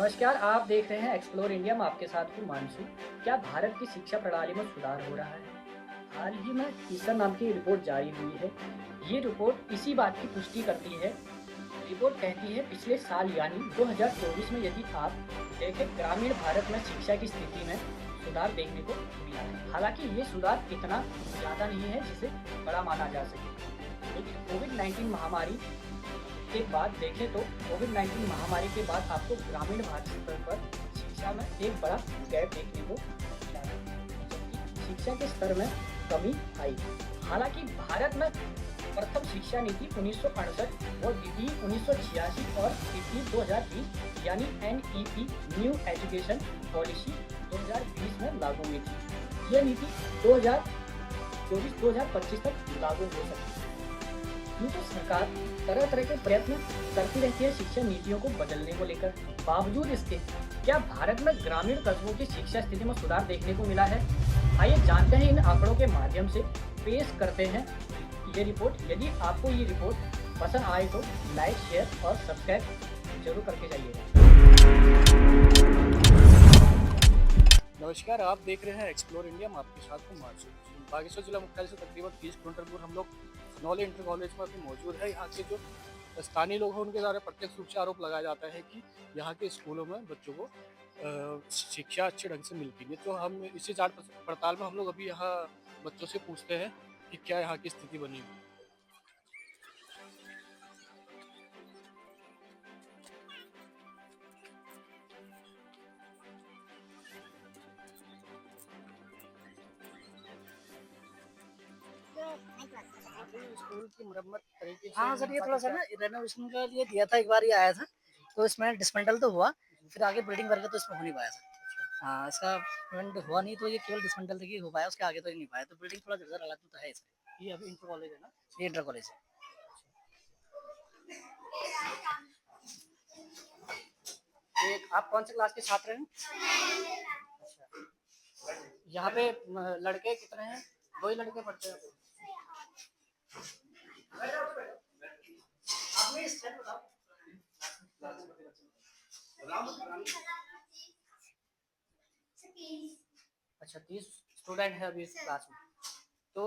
नमस्कार, आप देख रहे हैं एक्सप्लोर इंडिया। मैं आपके साथ हूँ मानसू। क्या भारत की शिक्षा प्रणाली में सुधार हो रहा है? हाल ही में टीसर नाम की रिपोर्ट जारी हुई है। ये रिपोर्ट इसी बात की पुष्टि करती है। रिपोर्ट कहती है पिछले साल यानी 2024 में यदि आप देखें ग्रामीण भारत में शिक्षा की स्थिति में सुधार देखने को मिला है। हालांकि ये सुधार इतना ज़्यादा नहीं है जिसे बड़ा माना जा सके, लेकिन कोविड-19 महामारी के बाद देखें तो कोविड-19 महामारी के बाद आपको ग्रामीण भारत स्तर पर शिक्षा में एक बड़ा गैप देखने को मिला है, जबकि शिक्षा के स्तर में कमी आई। हालांकि भारत में प्रथम शिक्षा नीति 1968 और द्वितीय 1986 और तृतीय 2020 यानी एनईपी न्यू एजुकेशन पॉलिसी 2020 में लागू हुई थी। यह नीति 2024-2025 तक लागू हो सकती है। यूँ तो सरकार तरह तरह के प्रयत्न करती रहती है शिक्षा नीतियों को बदलने को लेकर। बावजूद इसके क्या भारत में ग्रामीण कस्बों की शिक्षा स्थिति में सुधार देखने को मिला है? आइए जानते हैं इन आंकड़ों के माध्यम से। पेश करते हैं ये रिपोर्ट। यदि आपको ये रिपोर्ट पसंद आए तो लाइक, शेयर और सब्सक्राइब जरूर करके जाइएगा। नमस्कार, आप देख रहे हैं एक्सप्लोर इंडिया। मैं आपके साथ हूँ मानसू। बागेश्वर जिला मुख्यालय से तकरीबन 30 किलोमीटर दूर हम लोग खनौली इंटर कॉलेज में अभी मौजूद है। यहाँ के जो स्थानीय लोग हैं उनके द्वारा प्रत्यक्ष रूप से आरोप लगाया जाता है कि यहाँ के स्कूलों में बच्चों को शिक्षा अच्छे ढंग से मिलती है। तो हम इसी जांच पड़ताल में हम लोग अभी यहाँ बच्चों से पूछते हैं कि क्या यहाँ की स्थिति बनी हुई। स्कूल की मरम्मत तरीके से हाँ सर, ये थोड़ा सा ना रेनोवेशन का लिए दिया था, एक बार ये आया था तो इसमें डिसमेंटल तो हुआ, फिर आगे बिल्डिंग वर्क तो इसमें हो नहीं पाया सर। हाँ, इसका पेमेंट हुआ नहीं तो ये केवल डिसमेंटल तक ही हो पाया, उसके आगे तो ही नहीं पाया, तो बिल्डिंग थोड़ा जर्जर हालत में तो है सर। ये अभी इंटर कॉलेज है ना? ये इंटर कॉलेज है। एक आप कौन से क्लास के छात्र हैं? यहाँ पे लड़के कितने हैं? 2 ही लड़के पढ़ते हैं। अच्छा, 30 स्टूडेंट है अभी इस क्लास में। तो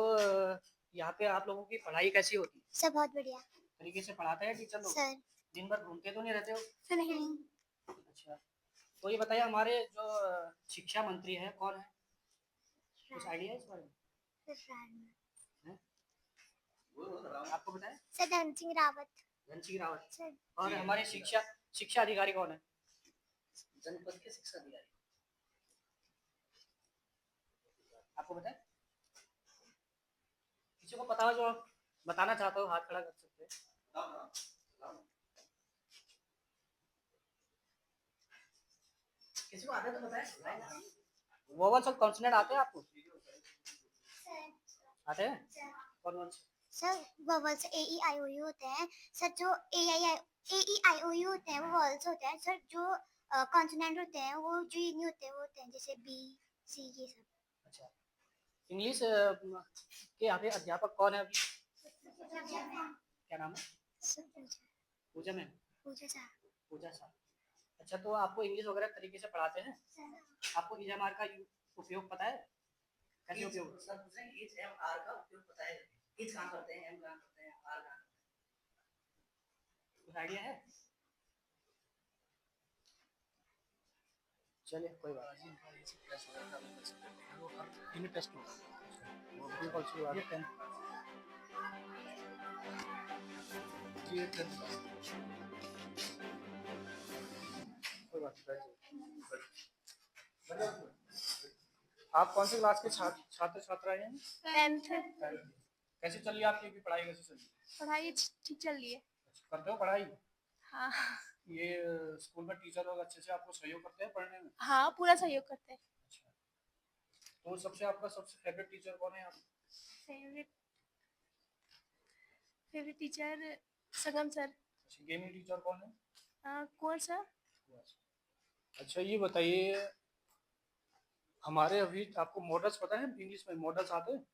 यहाँ पे आप लोगों की पढ़ाई कैसी होती है? सब बहुत बढ़िया तरीके से पढ़ाते हैं टीचर लोग? सर। दिन भर घूमते तो नहीं रहते हो? सर नहीं। अच्छा, तो ये बताइए हमारे जो शिक्षा मंत्री हैं कौन है? कुछ आइडिया है इस बारे में? आपको पता है? सर धन सिंह रावत। धन सिंह रावत सर। और हमारे शिक्षा अधिकारी कौन है? जनपद के शिक्षा अधिकारी। आपको पता है? किसी को पता हो जो बताना चाहते हो हाथ खड़ा कर सकते हैं। किसी को आता तो बताए। वोवल सब कॉन्सोनेंट आते हैं आपको? आते हैं? कौन से? Sir vowels A E I O U होते हैं सर। जो ए ई आई ओ यू होते हैं वो वॉवल्स होते हैं सर। जो कॉन्सोनेंट होते हैं वो जो नहीं होते हैं वो होते हैं जैसे बी सी ये सब। अच्छा, इंग्लिश के यहाँ पे अध्यापक कौन है अभी? क्या नाम है? सर पूजा मैम? पूजा सर। पूजा सर। अच्छा, तो आपको इंग्लिश वगैरह तरीके से पढ़ाते हैं? आपको ईएमआर का उपयोग पता है? कैसे उपयोग? सर पूछ रहे हैं ईच एम आर का उपयोग पता है? ईच कहाँ करते हैं, एम कहाँ करते हैं, आर कहाँ करते हैं? कुछ आइडिया है? चलिए कोई बात नहीं। यूनिट टेस्ट होगा वो कौन सी बात है? ये 10 कोई बात नहीं। आप कौन से क्लास के छात्र छात्राएं हैं? 10th। कैसे चल रही है आपकी पढ़ाई? कैसे चल रही है? पढ़ाई ठीक चल रही है। करते हो पढ़ाई? हाँ ये स्कूल में टीचर लोग अच्छे से आपको सहयोग करते हैं पढ़ने में? हाँ, पूरा सहयोग करते हैं। अच्छा, तो आपका सबसे फेवरेट टीचर कौन है आप? फेवरेट टीचर सगम सर। अच्छा, गेमिंग टीचर कौन है? कौन सा? अच्छा, ये बताइए हमारे अभी आपको मॉडल्स पता है? इंग्लिश में मॉडल्स आते हैं?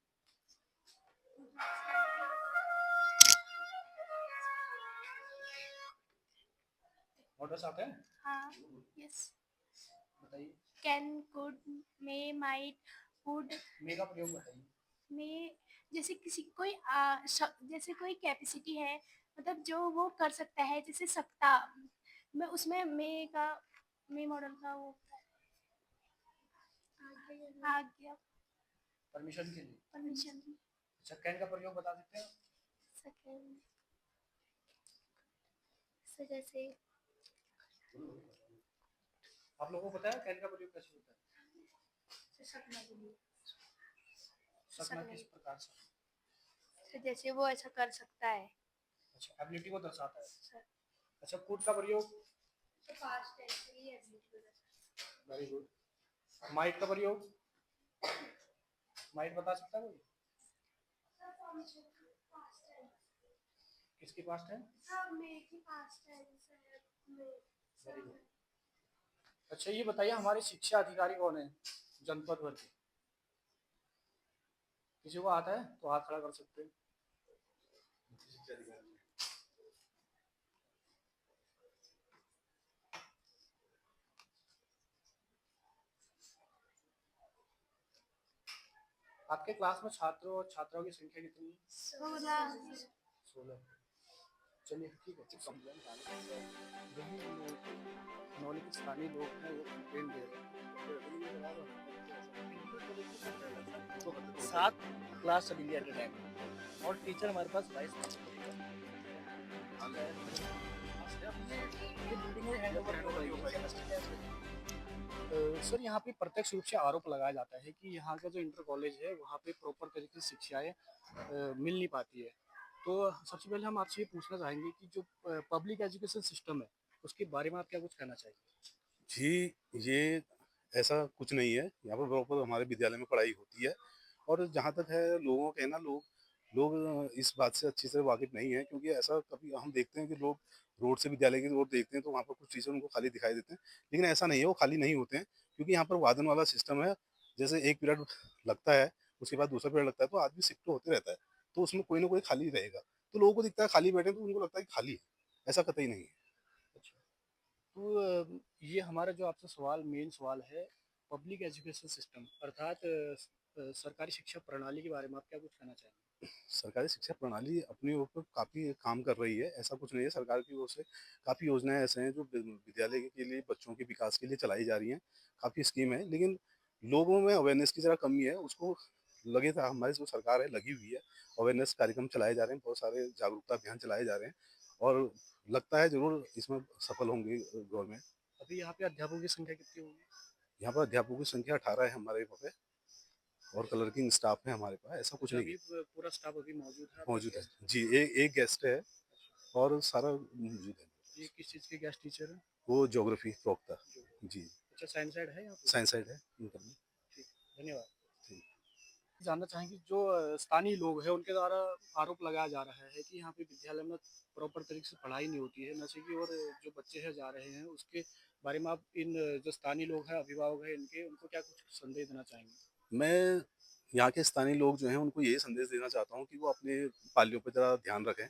मॉडल्स आते हैं? हाँ, यस। बताइए। Can, could, may, might, would. May का प्रयोग बताइए। में जैसे किसी कोई जैसे कोई कैपेसिटी है, मतलब जो वो कर सकता है, जैसे सकता। मैं उसमें मे मॉडल का वो होता है, आ गया। परमिशन के लिए। परमिशन। अच्छा, कैन का प्रयोग बता सकते हैं? सेकेंड से जैसे आप लोगों को पता है कैन का प्रयोग कैसे होता है? सकना किस प्रकार से? तो जैसे वो ऐसा कर सकता है। अच्छा, एबिलिटी को दर्शाता है। सर, अच्छा, कुड का प्रयोग? तो पास्ट टेंस से ही एबिलिटी को वेरी गुड। माइट का प्रयोग? माइट बता सकता है कोई? किसकी पास्ट है? Very good. अच्छा, ये बताइए हमारे शिक्षा अधिकारी कौन है जनपद भर के? किसी को आता है तो हाथ खड़ा कर सकते हैं। शिक्षा अधिकारी आपके क्लास में छात्रों और छात्राओं की संख्या कितनी है? 16। चलिए ठीक है, कंप्लेंट नॉलेज के स्थानीय लोग हैं वो कंप्लेंट दे रहे हैं। 7 क्लास चली गई एट ए टाइम और टीचर हमारे पास 22 ये बिल्डिंग में हैंडओवर हो रही है। सर, यहाँ पे प्रत्यक्ष रूप से आरोप लगाया जाता है कि यहाँ का जो इंटर कॉलेज है वहाँ पे प्रॉपर तरीके से शिक्षाएं मिल नहीं पाती है। तो सबसे पहले हम आपसे ये पूछना चाहेंगे कि जो पब्लिक एजुकेशन सिस्टम है उसके बारे में आप क्या कुछ कहना चाहेंगे? जी, ये ऐसा कुछ नहीं है। यहाँ पर प्रॉपर हमारे विद्यालय में पढ़ाई होती है और जहाँ तक है लोगों का कहना लोग लोग इस बात से अच्छी तरह वाकिफ़ नहीं है क्योंकि ऐसा कभी हम देखते हैं कि लोग रोड से विद्यालय की ओर देखते हैं तो वहाँ पर कुछ टीचर उनको खाली दिखाई देते हैं। लेकिन ऐसा नहीं है, वो खाली नहीं होते हैं क्योंकि यहाँ पर वादन वाला सिस्टम है। जैसे एक पीरियड लगता है, उसके बाद दूसरा पीरियड लगता है तो आदमी शिफ्ट होते रहता है। तो उसमें कोई ना कोई खाली रहेगा। तो लोगों को दिखता है खाली बैठे हैं तो उनको लगता है कि खाली है। ऐसा कतई नहीं है। अच्छा, तो ये हमारा जो आपसे सवाल मेन सवाल है पब्लिक एजुकेशन सिस्टम अर्थात सरकारी शिक्षा प्रणाली के बारे में आप क्या कुछ कहना चाहेंगे? सरकारी शिक्षा प्रणाली अपने ऊपर काफ़ी काम कर रही है, ऐसा कुछ नहीं है। सरकार की ओर से काफ़ी योजनाएँ ऐसे हैं जो विद्यालय के लिए बच्चों के विकास के लिए चलाई जा रही हैं, काफ़ी स्कीम है। लेकिन लोगों में अवेयरनेस की ज़रा कमी है, उसको लगे था हमारी जो सरकार है लगी हुई है, अवेयरनेस कार्यक्रम चलाए जा रहे हैं, बहुत सारे जागरूकता अभियान चलाए जा रहे हैं और लगता है ज़रूर इसमें सफल होंगी गवर्नमेंट। अभी यहाँ पे अध्यापकों की संख्या कितनी होगी? यहाँ पर अध्यापकों की संख्या 18 है हमारे यहाँ पे और क्लर्किंग स्टाफ है हमारे पास, ऐसा कुछ अच्छा, नहीं अभी है। पूरा स्टाफ अभी मौजूद है आपका मौजूद है। गेस्ट? जी, एक गेस्ट है और सारा मौजूद है। ये किस चीज़ के गेस्ट टीचर है? वो ज्योग्राफी प्रोक्ता। जो जी, अच्छा, साइंस साइड है यहाँ पे? साइंस साइड है इंटर में। ठीक, धन्यवाद। ठीक। जानना चाहेंगे जो स्थानीय लोग हैं उनके द्वारा आरोप लगाया जा रहा है कि यहाँ पे विद्यालय में प्रॉपर तरीके से पढ़ाई नहीं होती है, नशे की ओर जो बच्चे हैं जा रहे हैं, उसके बारे में आप इन जो स्थानीय लोग हैं अभिभावक हैं इनके उनको क्या कुछ संदेश देना चाहेंगे? मैं यहाँ के स्थानीय लोग जो हैं उनको यही संदेश देना चाहता हूँ कि वो अपने पालियों पे ज़रा ध्यान रखें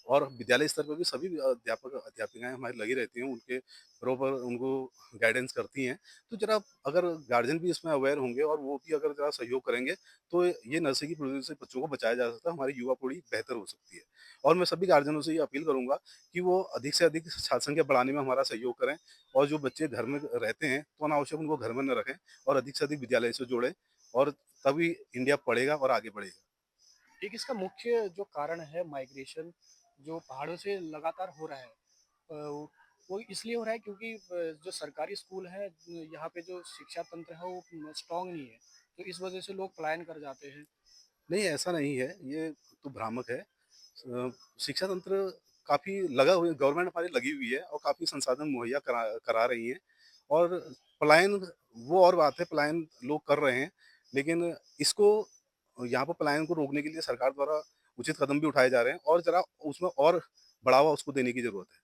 और विद्यालय स्तर पर भी सभी अध्यापक अध्यापिकाएँ हमारी लगी रहती हैं, उनके प्रॉपर उनको गाइडेंस करती हैं। तो ज़रा अगर गार्जियन भी इसमें अवेयर होंगे और वो भी अगर ज़रा सहयोग करेंगे, तो ये नशे की प्रवृत्ति से बच्चों को बचाया जा सकता है, हमारी युवा पीढ़ी बेहतर हो सकती है। और मैं सभी गार्जियनों से ये अपील करूँगा कि वो अधिक से अधिक छात्र संख्या बढ़ाने में हमारा सहयोग करें और जो बच्चे घर में रहते हैं, तो अनावश्यक उनको घर में न रखें और अधिक से अधिक विद्यालय से जोड़ें और तभी इंडिया पढ़ेगा और आगे बढ़ेगा। एक इसका मुख्य जो कारण है माइग्रेशन जो पहाड़ों से लगातार हो रहा है वो इसलिए हो रहा है क्योंकि जो सरकारी स्कूल है यहाँ पे जो शिक्षा तंत्र है वो स्ट्रांग नहीं है, तो इस वजह से लोग पलायन कर जाते हैं। नहीं, ऐसा नहीं है, ये तो भ्रामक है। शिक्षा तंत्र काफ़ी लगा हुआ है, गवर्नमेंट हमारी लगी हुई है और काफ़ी संसाधन मुहैया करा करा रही है और पलायन वो और बात है, पलायन लोग कर रहे हैं, लेकिन इसको यहाँ पर पलायन को रोकने के लिए सरकार द्वारा उचित कदम भी उठाए जा रहे हैं और ज़रा उसमें और बढ़ावा उसको देने की ज़रूरत है।